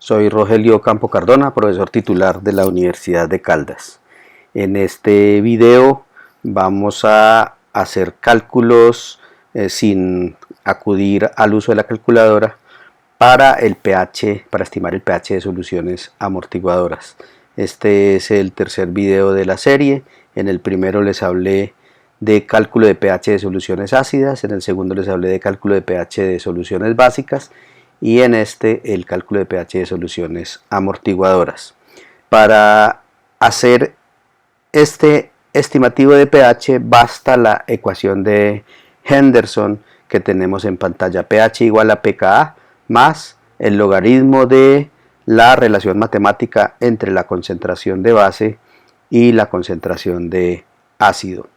Soy Rogelio Campo Cardona, profesor titular de la Universidad de Caldas. En este video vamos a hacer cálculos sin acudir al uso de la calculadora para estimar el pH de soluciones amortiguadoras. Este es el tercer video de la serie. En el primero les hablé de cálculo de pH de soluciones ácidas, en el segundo les hablé de cálculo de pH de soluciones básicas y en este el cálculo de pH de soluciones amortiguadoras. Para hacer este estimativo de pH basta la ecuación de Henderson que tenemos en pantalla, pH igual a pKa más el logaritmo de la relación matemática entre la concentración de base y la concentración de ácido.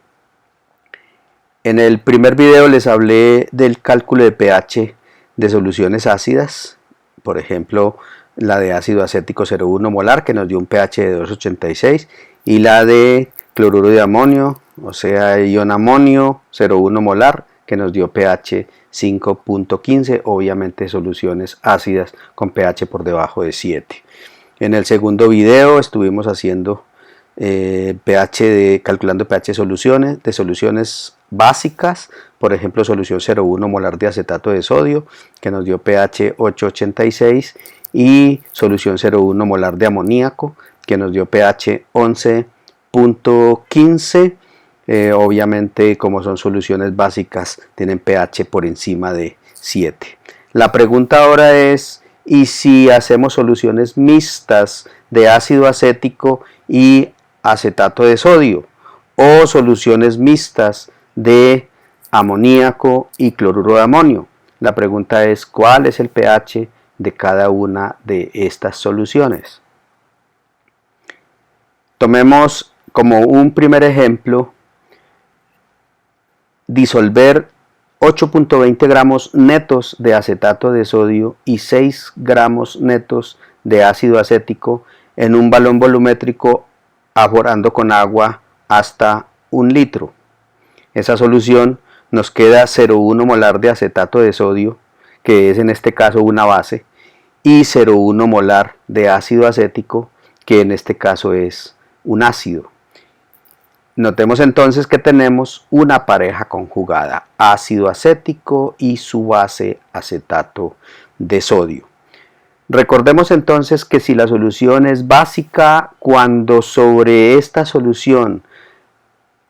En el primer video les hablé del cálculo de pH de soluciones ácidas, por ejemplo la de ácido acético 0,1 molar que nos dio un pH de 2,86 y la de cloruro de amonio, o sea ion amonio 0,1 molar que nos dio pH 5,15, obviamente soluciones ácidas con pH por debajo de 7. En el segundo video estuvimos haciendo calculando pH de soluciones básicas, por ejemplo solución 0,1 molar de acetato de sodio que nos dio pH 8,86 y solución 0,1 molar de amoníaco que nos dio pH 11,15. Obviamente como son soluciones básicas tienen pH por encima de 7. La pregunta ahora es, ¿y si hacemos soluciones mixtas de ácido acético y acetato de sodio o soluciones mixtas de amoníaco y cloruro de amonio? La pregunta es, ¿cuál es el pH de cada una de estas soluciones? Tomemos como un primer ejemplo disolver 8,20 gramos netos de acetato de sodio y 6 gramos netos de ácido acético en un balón volumétrico aforando con agua hasta 1 litro. Esa solución nos queda 0,1 molar de acetato de sodio, que es en este caso una base, y 0,1 molar de ácido acético, que en este caso es un ácido. Notemos entonces que tenemos una pareja conjugada, ácido acético y su base acetato de sodio. Recordemos entonces que si la solución es básica, cuando sobre esta solución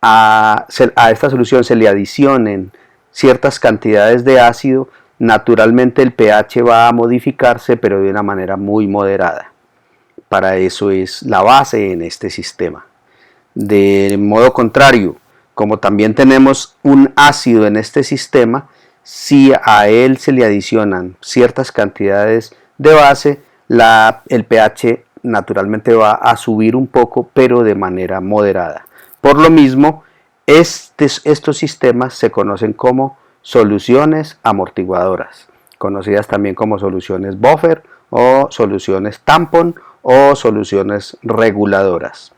a esta solución se le adicionen ciertas cantidades de ácido, naturalmente el pH va a modificarse, pero de una manera muy moderada. Para eso es la base en este sistema. De modo contrario, como también tenemos un ácido en este sistema, si a él se le adicionan ciertas cantidades de base, el pH naturalmente va a subir un poco, pero de manera moderada. Por lo mismo, estos sistemas se conocen como soluciones amortiguadoras, conocidas también como soluciones buffer o soluciones tampón o soluciones reguladoras.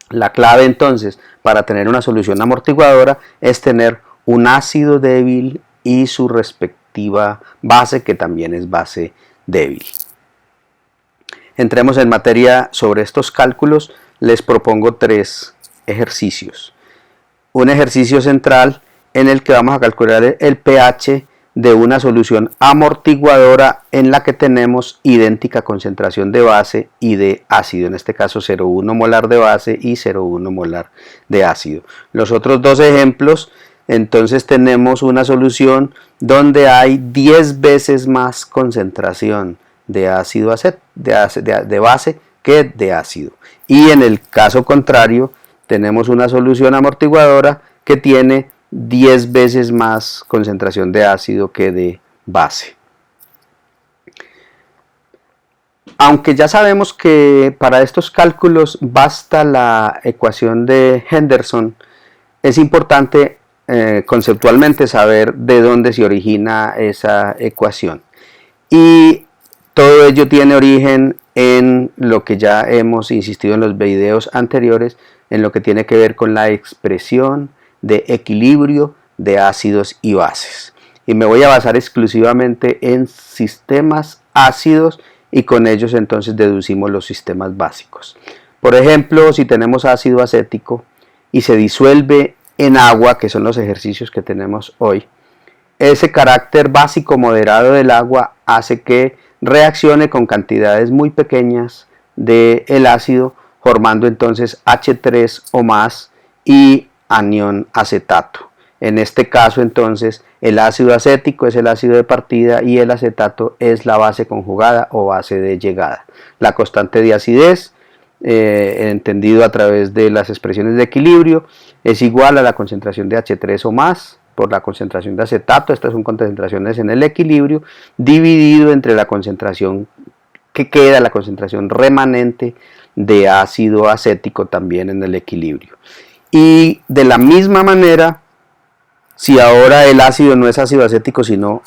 La clave entonces para tener una solución amortiguadora es tener un ácido débil y su respectiva base, que también es base débil. Entremos en materia sobre estos cálculos. Les propongo 3 ejercicios. Un ejercicio central en el que vamos a calcular el pH de una solución amortiguadora en la que tenemos idéntica concentración de base y de ácido, en este caso 0,1 molar de base y 0,1 molar de ácido. Los otros dos ejemplos, entonces tenemos una solución donde hay 10 veces más concentración de ácido de base que de ácido, y en el caso contrario tenemos una solución amortiguadora que tiene 10 veces más concentración de ácido que de base. Aunque ya sabemos que para estos cálculos basta la ecuación de Henderson, es importante conceptualmente saber de dónde se origina esa ecuación. Y todo ello tiene origen en lo que ya hemos insistido en los videos anteriores, en lo que tiene que ver con la expresión de equilibrio de ácidos y bases. Y me voy a basar exclusivamente en sistemas ácidos y con ellos entonces deducimos los sistemas básicos. Por ejemplo, si tenemos ácido acético y se disuelve en agua, que son los ejercicios que tenemos hoy, ese carácter básico moderado del agua hace que reaccione con cantidades muy pequeñas del ácido, formando entonces H3 o más y anión acetato. En este caso entonces el ácido acético es el ácido de partida y el acetato es la base conjugada o base de llegada. La constante de acidez, entendido a través de las expresiones de equilibrio, es igual a la concentración de H3 o más por la concentración de acetato. Estas son concentraciones en el equilibrio, dividido entre la concentración que queda, la concentración remanente de ácido acético también en el equilibrio. Y de la misma manera, si ahora el ácido no es ácido acético sino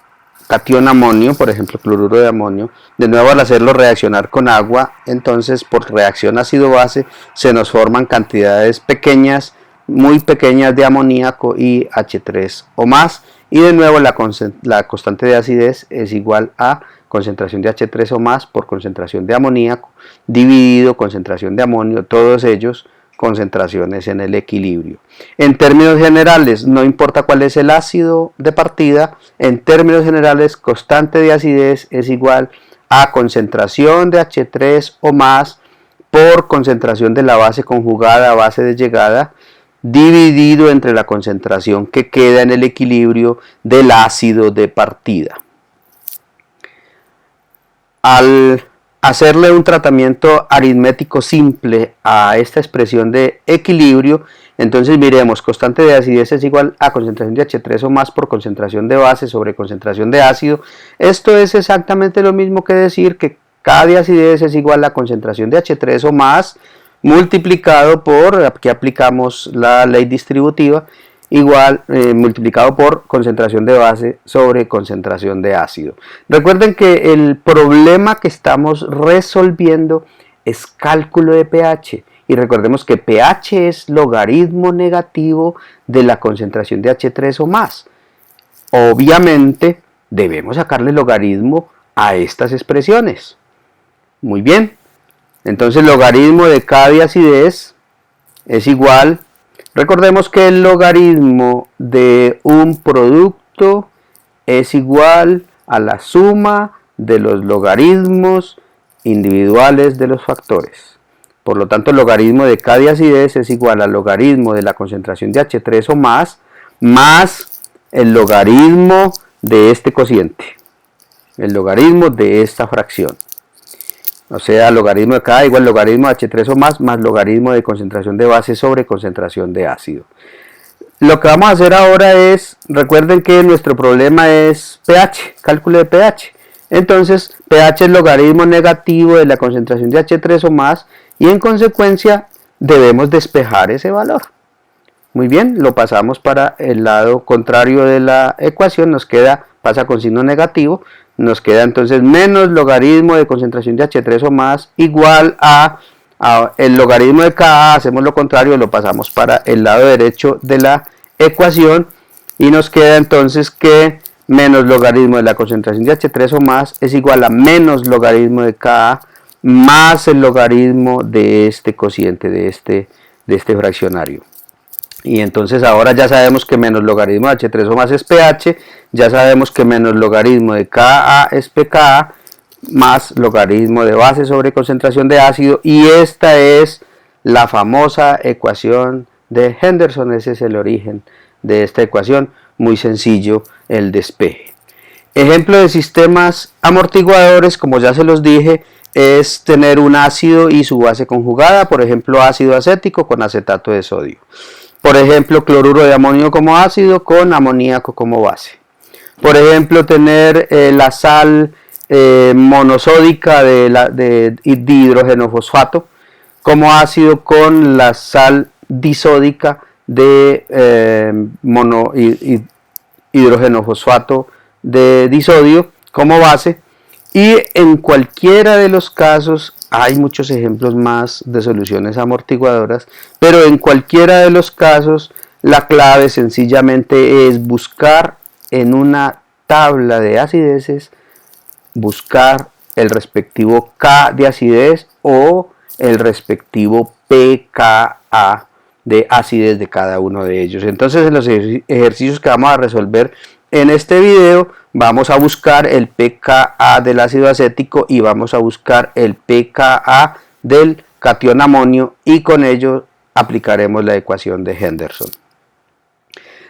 catión amonio, por ejemplo cloruro de amonio, de nuevo al hacerlo reaccionar con agua, entonces por reacción ácido-base se nos forman cantidades pequeñas, muy pequeñas de amoníaco y H3 o más, y de nuevo la constante de acidez es igual a concentración de H3 o más por concentración de amoníaco dividido concentración de amonio, todos ellos concentraciones en el equilibrio. En términos generales, no importa cuál es el ácido de partida, en términos generales, constante de acidez es igual a concentración de H3 o más por concentración de la base conjugada, base de llegada, dividido entre la concentración que queda en el equilibrio del ácido de partida. Al hacerle un tratamiento aritmético simple a esta expresión de equilibrio, entonces miremos, constante de acidez es igual a concentración de H3 o más por concentración de base sobre concentración de ácido. Esto es exactamente lo mismo que decir que K de acidez es igual a concentración de H3 o más multiplicado por, aquí aplicamos la ley distributiva, igual multiplicado por concentración de base sobre concentración de ácido. Recuerden que el problema que estamos resolviendo es cálculo de pH, y recordemos que pH es logaritmo negativo de la concentración de H3 o más. Obviamente debemos sacarle logaritmo a estas expresiones. Muy bien, entonces logaritmo de K de acidez es igual, recordemos que el logaritmo de un producto es igual a la suma de los logaritmos individuales de los factores. Por lo tanto, el logaritmo de K de acidez es igual al logaritmo de la concentración de H3 o más el logaritmo de este cociente, el logaritmo de esta fracción. O sea, logaritmo de K igual logaritmo de H3 o más logaritmo de concentración de base sobre concentración de ácido. Lo que vamos a hacer ahora es, recuerden que nuestro problema es pH, cálculo de pH. Entonces, pH es logaritmo negativo de la concentración de H3 o más y en consecuencia debemos despejar ese valor. Muy bien, lo pasamos para el lado contrario de la ecuación, nos queda, pasa con signo negativo, nos queda entonces menos logaritmo de concentración de H3 o más igual a el logaritmo de Ka, hacemos lo contrario, lo pasamos para el lado derecho de la ecuación y nos queda entonces que menos logaritmo de la concentración de H3 o más es igual a menos logaritmo de Ka más el logaritmo de este cociente, de este fraccionario. Y entonces ahora ya sabemos que menos logaritmo de H3 o más es pH, ya sabemos que menos logaritmo de Ka es pKa, más logaritmo de base sobre concentración de ácido, y esta es la famosa ecuación de Henderson. Ese es el origen de esta ecuación, muy sencillo el despeje. Ejemplo de sistemas amortiguadores, como ya se los dije, es tener un ácido y su base conjugada, por ejemplo ácido acético con acetato de sodio. Por ejemplo, cloruro de amonio como ácido con amoníaco como base. Por ejemplo, tener la sal monosódica de hidrógeno fosfato como ácido con la sal disódica de hidrógeno fosfato de disodio como base. Y en cualquiera de los casos, hay muchos ejemplos más de soluciones amortiguadoras, pero en cualquiera de los casos la clave sencillamente es buscar en una tabla de acideces, buscar el respectivo K de acidez o el respectivo pKa de acidez de cada uno de ellos. Entonces, en los ejercicios que vamos a resolver en este video, vamos a buscar el pKa del ácido acético y vamos a buscar el pKa del catión amonio, y con ello aplicaremos la ecuación de Henderson.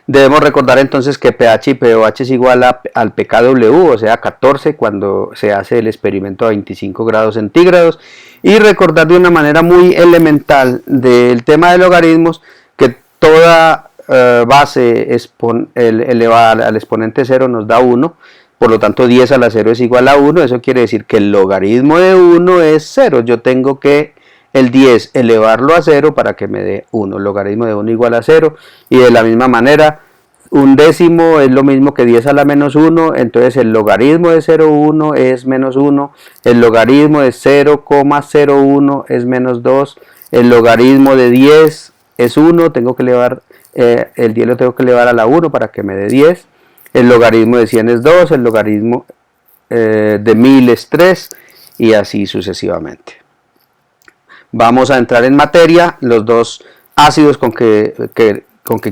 Debemos recordar entonces que pH y pOH es igual al pKw, o sea 14, cuando se hace el experimento a 25 grados centígrados, y recordar de una manera muy elemental del tema de logaritmos que toda base elevada al exponente 0 nos da 1, por lo tanto 10 a la 0 es igual a 1, eso quiere decir que el logaritmo de 1 es 0, yo tengo que el 10 elevarlo a 0 para que me dé 1, logaritmo de 1 igual a 0, y de la misma manera un décimo es lo mismo que 10 a la menos 1, entonces el logaritmo de 0,1 es menos 1, el logaritmo de 0,01 es menos 2, el logaritmo de 10 es 1, tengo que elevar, el 10 lo tengo que elevar a la 1 para que me dé 10, el logaritmo de 100 es 2, el logaritmo de 1000 es 3, y así sucesivamente. Vamos a entrar en materia. Los dos ácidos con que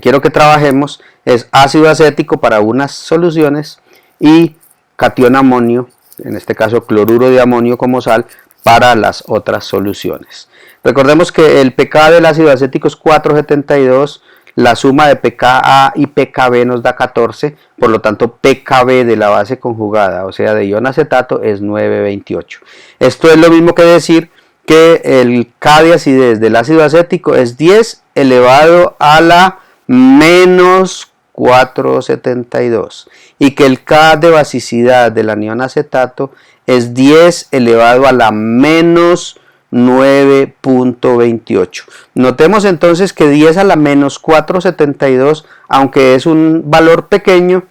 quiero que trabajemos es ácido acético para unas soluciones y catión amonio, en este caso cloruro de amonio como sal, para las otras soluciones. Recordemos que el pKa del ácido acético es 4,72, la suma de pKa y pKb nos da 14, por lo tanto pKb de la base conjugada, o sea de ion acetato, es 9,28. Esto es lo mismo que decir que el K de acidez del ácido acético es 10 elevado a la menos 4,72 y que el K de basicidad del anión acetato es 10 elevado a la menos 9,28. Notemos entonces que 10 a la menos 4,72, aunque es un valor pequeño,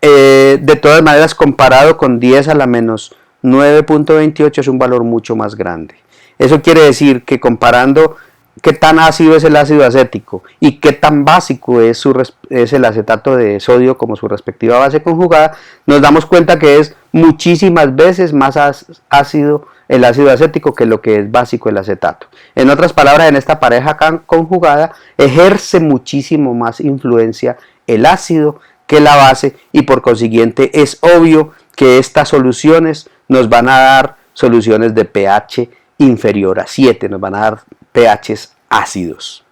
de todas maneras comparado con 10 a la menos 9,28 es un valor mucho más grande. Eso quiere decir que comparando qué tan ácido es el ácido acético y qué tan básico es el acetato de sodio como su respectiva base conjugada, nos damos cuenta que es muchísimas veces más ácido el ácido acético que lo que es básico el acetato. En otras palabras, en esta pareja conjugada ejerce muchísimo más influencia el ácido que la base, y por consiguiente es obvio que estas soluciones nos van a dar soluciones de pH inferior a 7, nos van a dar pHs ácidos.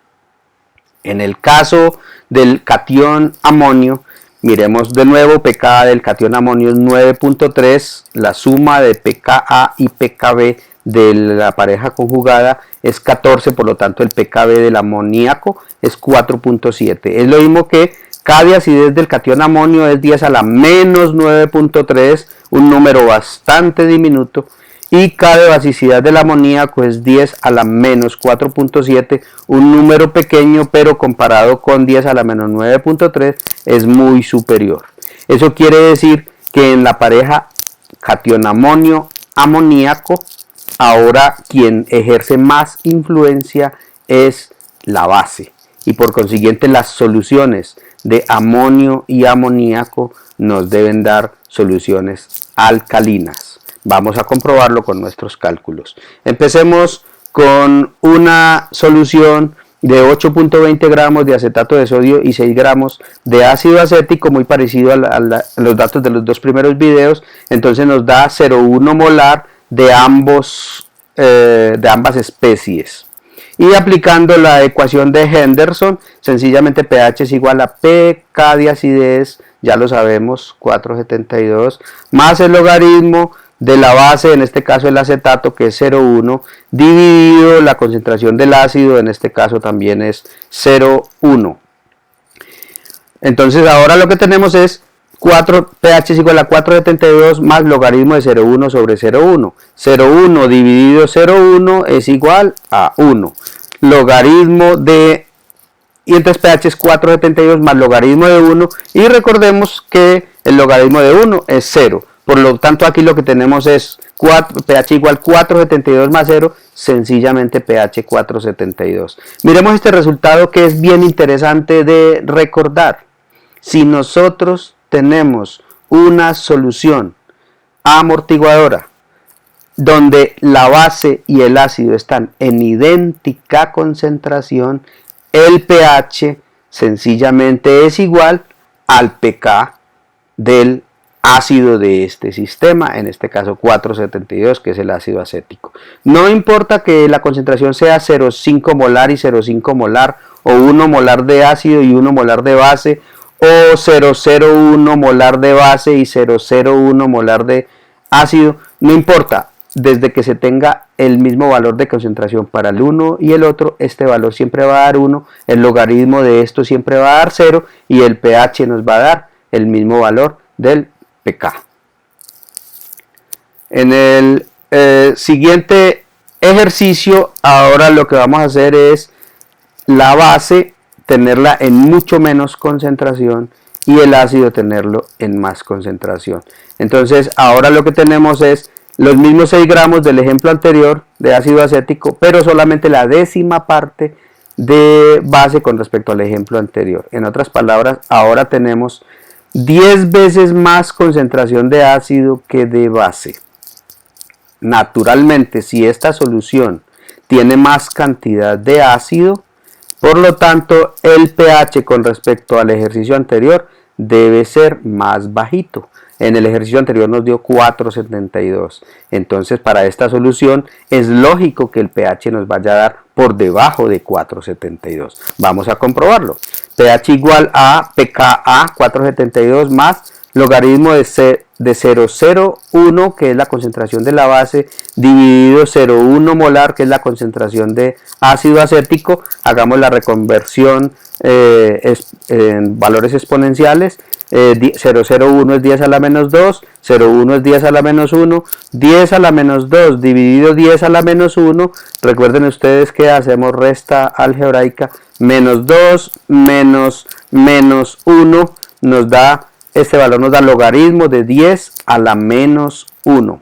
En el caso del catión amonio, miremos de nuevo, pKa del catión amonio es 9,3, la suma de pKa y pKb de la pareja conjugada es 14, por lo tanto el pKb del amoníaco es 4,7. Es lo mismo que K de acidez del catión amonio es 10 a la menos 9,3, un número bastante diminuto, y K de basicidad del amoníaco es 10 a la menos 4,7, un número pequeño, pero comparado con 10 a la menos 9,3 es muy superior. Eso quiere decir que en la pareja catión amonio amoníaco, ahora quien ejerce más influencia es la base, y por consiguiente las soluciones de amonio y amoníaco nos deben dar soluciones alcalinas. Vamos a comprobarlo con nuestros cálculos. Empecemos con una solución de 8,20 gramos de acetato de sodio y 6 gramos de ácido acético, muy parecido a los datos de los dos primeros videos. Entonces nos da 0,1 molar de ambas especies. Y aplicando la ecuación de Henderson, sencillamente pH es igual a pK de acidez, ya lo sabemos, 4,72, más el logaritmo de la base, en este caso el acetato, que es 0,1, dividido la concentración del ácido, en este caso también es 0,1. Entonces ahora lo que tenemos es pH es igual a 4,72 más logaritmo de 0,1 sobre 0,1. 0,1 dividido 0,1 es igual a 1. Logaritmo de... y entonces pH es 4,72 más logaritmo de 1. Y recordemos que el logaritmo de 1 es 0. Por lo tanto aquí lo que tenemos es pH igual 4,72 más 0, sencillamente pH 4,72. Miremos este resultado que es bien interesante de recordar. Si nosotros tenemos una solución amortiguadora donde la base y el ácido están en idéntica concentración, el pH sencillamente es igual al pK del ácido de este sistema, en este caso 4,72, que es el ácido acético. No importa que la concentración sea 0,5 molar y 0,5 molar, o 1 molar de ácido y 1 molar de base, o 0,01 molar de base y 0,01 molar de ácido, no importa, desde que se tenga el mismo valor de concentración para el uno y el otro, este valor siempre va a dar 1, el logaritmo de esto siempre va a dar 0 y el pH nos va a dar el mismo valor del pK. En el siguiente ejercicio, ahora lo que vamos a hacer es la base tenerla en mucho menos concentración y el ácido tenerlo en más concentración. Entonces ahora lo que tenemos es los mismos 6 gramos del ejemplo anterior de ácido acético, pero solamente la décima parte de base con respecto al ejemplo anterior. En otras palabras, ahora tenemos 10 veces más concentración de ácido que de base. Naturalmente, si esta solución tiene más cantidad de ácido, por lo tanto el pH con respecto al ejercicio anterior debe ser más bajito. En el ejercicio anterior nos dio 4,72. Entonces para esta solución es lógico que el pH nos vaya a dar por debajo de 4,72. Vamos a comprobarlo. pH igual a pKa 4,72 más logaritmo de 0,01, que es la concentración de la base, dividido 0,1 molar, que es la concentración de ácido acético. Hagamos la reconversión en valores exponenciales. 0,01 es 10 a la menos 2, 0,1 es 10 a la menos 1, 10 a la menos 2 dividido 10 a la menos 1, recuerden ustedes que hacemos resta algebraica, menos 2 menos 1 nos da, este valor nos da logaritmo de 10 a la menos 1.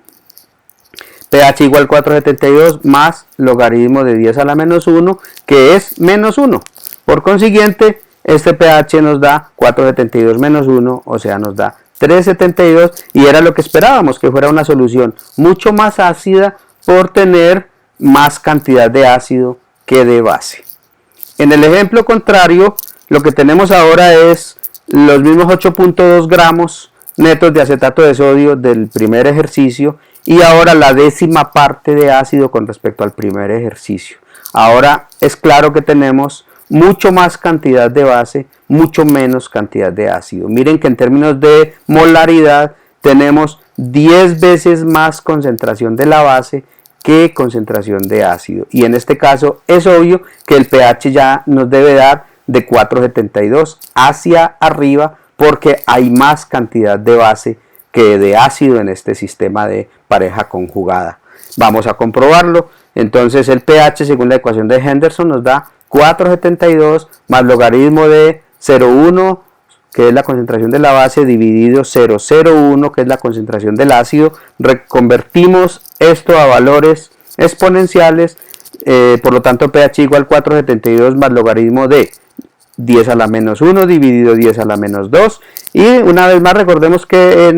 pH igual 4,72 más logaritmo de 10 a la menos 1, que es menos 1. Por consiguiente, este pH nos da 4,72 menos 1, o sea, nos da 3,72, y era lo que esperábamos, que fuera una solución mucho más ácida por tener más cantidad de ácido que de base. En el ejemplo contrario, lo que tenemos ahora es los mismos 8,2 gramos netos de acetato de sodio del primer ejercicio, y ahora la décima parte de ácido con respecto al primer ejercicio. Ahora es claro que tenemos mucho más cantidad de base, mucho menos cantidad de ácido. Miren que en términos de molaridad tenemos 10 veces más concentración de la base que concentración de ácido, y en este caso es obvio que el pH ya nos debe dar de 4,72 hacia arriba, porque hay más cantidad de base que de ácido en este sistema de pareja conjugada. Vamos a comprobarlo. Entonces el pH, según la ecuación de Henderson, nos da 4,72 más logaritmo de 0,1, que es la concentración de la base, dividido 0,01, que es la concentración del ácido. Reconvertimos esto a valores exponenciales, por lo tanto pH igual 4,72 más logaritmo de 10 a la menos 1 dividido 10 a la menos 2, y una vez más recordemos que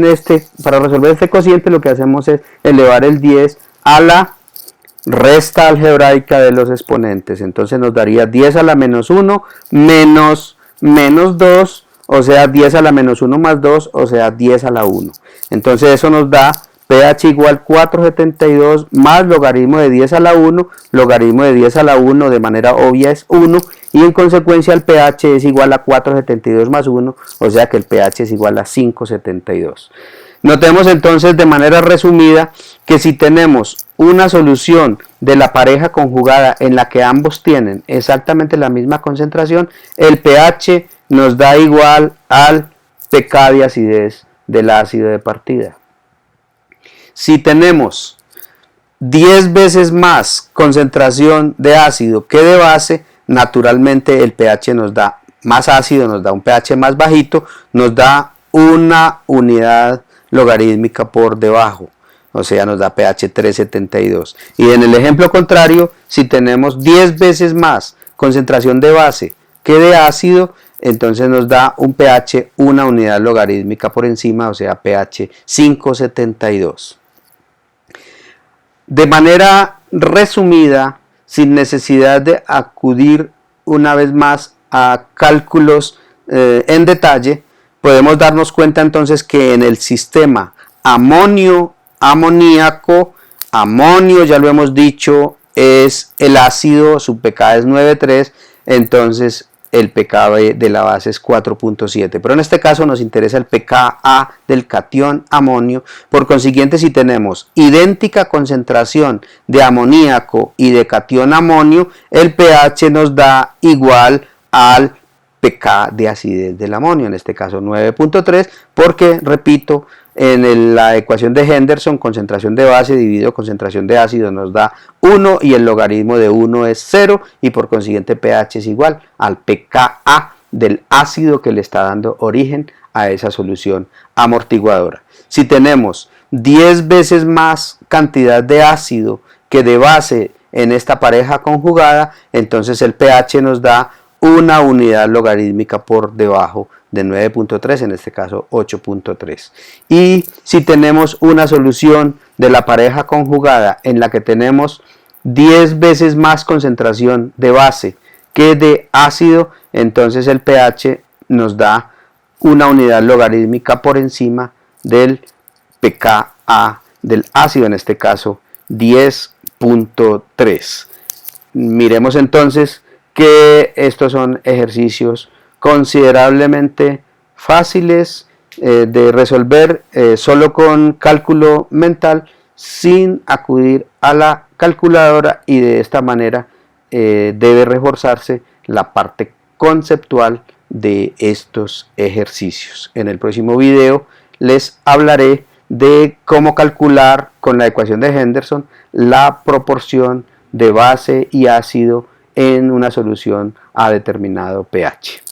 para resolver este cociente lo que hacemos es elevar el 10 a la resta algebraica de los exponentes. Entonces nos daría 10 a la menos 1 menos 2, o sea 10 a la menos 1 más 2, o sea 10 a la 1. Entonces eso nos da pH igual 4,72 más logaritmo de 10 a la 1, logaritmo de 10 a la 1 de manera obvia es 1, y en consecuencia el pH es igual a 4,72 más 1, o sea que el pH es igual a 5,72. Notemos entonces de manera resumida que si tenemos una solución de la pareja conjugada en la que ambos tienen exactamente la misma concentración, el pH nos da igual al pK de acidez del ácido de partida. Si tenemos 10 veces más concentración de ácido que de base, naturalmente el pH nos da más ácido, nos da un pH más bajito, nos da una unidad logarítmica por debajo, o sea nos da pH 3,72. Y en el ejemplo contrario, si tenemos 10 veces más concentración de base que de ácido, entonces nos da un pH una unidad logarítmica por encima, o sea pH 5,72. De manera resumida, sin necesidad de acudir una vez más a cálculos en detalle, podemos darnos cuenta entonces que en el sistema amoníaco, amonio, ya lo hemos dicho, es el ácido, su pK es 9,3, entonces el pKb de la base es 4,7, pero en este caso nos interesa el pKa del catión amonio. Por consiguiente, si tenemos idéntica concentración de amoníaco y de catión amonio, el pH nos da igual al pK de acidez del amonio, en este caso 9,3, porque, repito, en la ecuación de Henderson, concentración de base dividido concentración de ácido nos da 1 y el logaritmo de 1 es 0 y por consiguiente pH es igual al pKa del ácido que le está dando origen a esa solución amortiguadora. Si tenemos 10 veces más cantidad de ácido que de base en esta pareja conjugada, entonces el pH nos da una unidad logarítmica por debajo de 9,3, en este caso 8,3. Y si tenemos una solución de la pareja conjugada en la que tenemos 10 veces más concentración de base que de ácido, entonces el pH nos da una unidad logarítmica por encima del pKa del ácido, en este caso 10,3. Miremos entonces que estos son ejercicios considerablemente fáciles de resolver solo con cálculo mental, sin acudir a la calculadora, y de esta manera debe reforzarse la parte conceptual de estos ejercicios. En el próximo video les hablaré de cómo calcular con la ecuación de Henderson la proporción de base y ácido en una solución a determinado pH.